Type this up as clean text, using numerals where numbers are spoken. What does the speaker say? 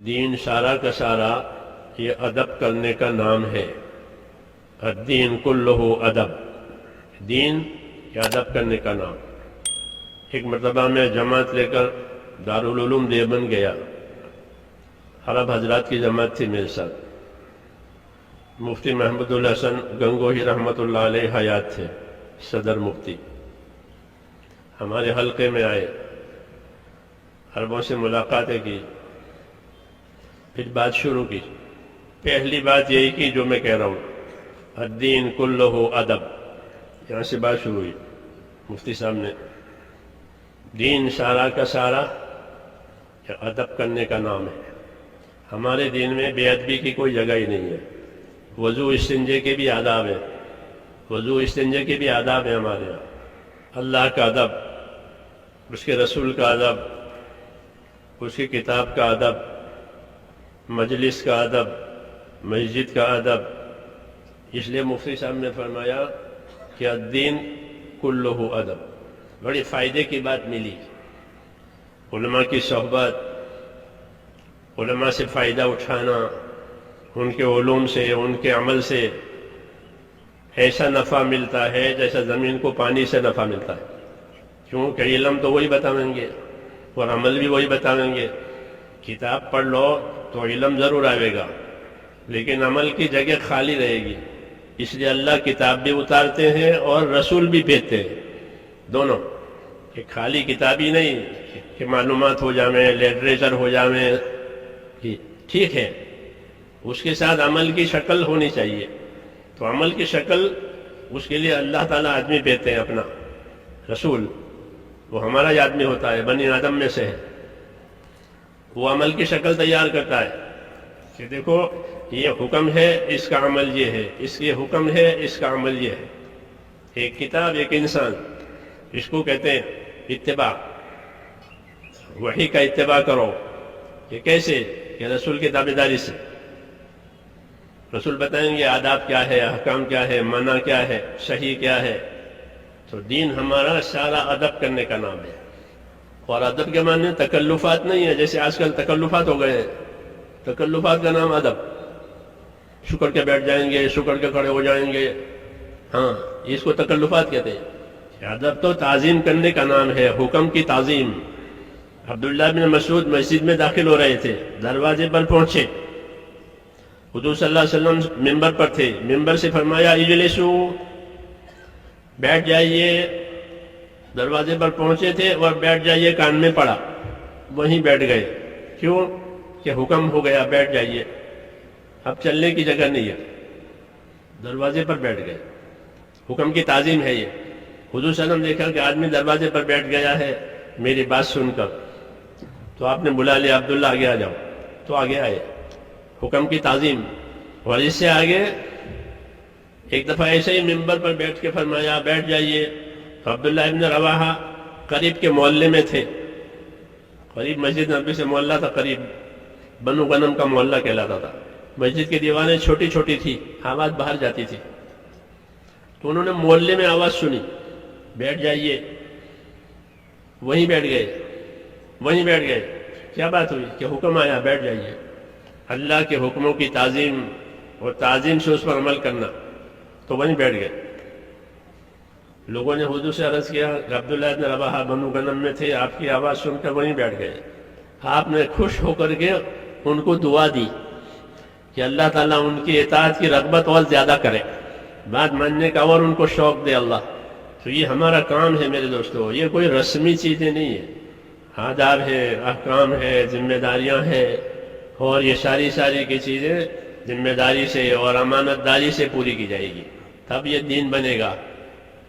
دین سارا کا سارا یہ ادب کرنے کا نام ہے۔ الدین کلہ ادب، دین یہ ادب کرنے کا نام۔ ایک مرتبہ میں جماعت لے کر دارالعلوم دیوبند گیا، عرب حضرات کی جماعت تھی میرے ساتھ۔ مفتی محمد الحسن گنگوہی رحمۃ اللہ علیہ حیات تھے، صدر مفتی، ہمارے حلقے میں آئے، عربوں سے ملاقاتیں کی، پھر بات شروع کی۔ پہلی بات یہی کی جو میں کہہ رہا ہوں، الدین کلہ ادب، یہاں سے بات شروع ہوئی مفتی صاحب نے۔ دین سارا کا سارا ادب کرنے کا نام ہے۔ ہمارے دین میں بے ادبی کی کوئی جگہ ہی نہیں ہے۔ وضو استنجے کے بھی آداب ہیں، وضو استنجے کے بھی آداب ہیں ہمارے یہاں۔ اللہ کا ادب، اس کے رسول کا ادب، اس کی کتاب کا ادب، مجلس کا ادب، مسجد کا ادب۔ اس لیے مفتی صاحب نے فرمایا کہ الدین کلہ ادب۔ بڑی فائدے کی بات ملی، علماء کی صحبت، علماء سے فائدہ اٹھانا، ان کے علوم سے، ان کے عمل سے ایسا نفع ملتا ہے جیسا زمین کو پانی سے نفع ملتا ہے۔ کیونکہ علم تو وہی بتائیں گے اور عمل بھی وہی بتائیں گے۔ کتاب پڑھ لو تو علم ضرور آئے گا، لیکن عمل کی جگہ خالی رہے گی۔ اس لیے اللہ کتاب بھی اتارتے ہیں اور رسول بھی بھیجتے ہیں، دونوں۔ کہ خالی کتاب ہی نہیں کہ معلومات ہو جائیں، لٹریچر ہو جائیں، ٹھیک ہے، اس کے ساتھ عمل کی شکل ہونی چاہیے۔ تو عمل کی شکل، اس کے لیے اللہ تعالیٰ آدمی بھیجتے ہیں اپنا رسول، وہ ہمارا ہی آدمی ہوتا ہے، بنی آدم میں سے ہے۔ وہ عمل کی شکل تیار کرتا ہے کہ دیکھو یہ حکم ہے، اس کا عمل یہ ہے، اس کے حکم ہے، اس کا عمل یہ ہے۔ ایک کتاب، ایک انسان، اس کو کہتے ہیں اتباع۔ وحی کا اتباع کرو۔ یہ کیسے؟ کہ رسول کی تابعداری سے۔ رسول بتائیں گے آداب کیا ہے، احکام کیا ہے، منع کیا ہے، صحیح کیا ہے۔ تو دین ہمارا سارا ادب کرنے کا نام ہے۔ اور ادب کے معنی تکلفات نہیں ہے، جیسے آج کل تکلفات ہو گئے ہیں۔ تکلفات کا نام ادب۔ شکر کے بیٹھ جائیں گے، شکر کے کھڑے ہو جائیں گے، ہاں، اس کو تکلفات کہتے ہیں۔ ادب تو تعظیم کرنے کا نام ہے، حکم کی تعظیم۔ عبداللہ بن مسعود مسجد میں داخل ہو رہے تھے، دروازے پر پہنچے، حضور صلی اللہ علیہ وسلم ممبر پر تھے، ممبر سے فرمایا اجلسو، بیٹھ جائیے۔ دروازے پر پہنچے تھے اور بیٹھ جائیے کان میں پڑا، وہیں بیٹھ گئے۔ کیوں؟ کہ حکم ہو گیا بیٹھ جائیے، اب چلنے کی جگہ نہیں ہے، دروازے پر بیٹھ گئے۔ حکم کی تعظیم ہے یہ۔ حضور صلی اللہ علیہ وسلم دیکھا کہ آدمی دروازے پر بیٹھ گیا ہے میری بات سن کر، تو آپ نے بلا لیا، عبداللہ آگے آ جاؤ، تو آگے آئے۔ حکم کی تعظیم۔ اور اس سے آگے ایک دفعہ ایسے ہی ممبر پر بیٹھ کے فرمایا بیٹھ جائیے۔ تو عبداللہ ابن رواحہ قریب کے محلے میں تھے، قریب مسجد نبی سے محلہ تھا، قریب بنو غنم کا محلہ کہلاتا تھا۔ مسجد کی دیواریں چھوٹی چھوٹی تھی، آواز باہر جاتی تھی۔ تو انہوں نے محلے میں آواز سنی بیٹھ جائیے، وہیں بیٹھ گئے، وہیں بیٹھ گئے۔ کیا بات ہوئی؟ کہ حکم آیا بیٹھ جائیے۔ اللہ کے حکموں کی تعظیم اور تعظیم سے اس پر عمل کرنا، تو وہیں بیٹھ گئے۔ لوگوں نے حضور سے عرض کیا کہ عبداللہ ابن رواحہ بنو غنم میں تھے، آپ کی آواز سن کر وہیں بیٹھ گئے۔ آپ نے خوش ہو کر کے ان کو دعا دی کہ اللہ تعالیٰ ان کی اطاعت کی رغبت اور زیادہ کرے، بات ماننے کا اور ان کو شوق دے اللہ۔ تو یہ ہمارا کام ہے میرے دوستو، یہ کوئی رسمی چیزیں نہیں ہیں، آداب ہے، احکام ہے، ذمہ داریاں ہیں، اور یہ ساری کی چیزیں ذمہ داری سے اور امانت داری سے پوری کی جائے گی، تب یہ دین بنے گا۔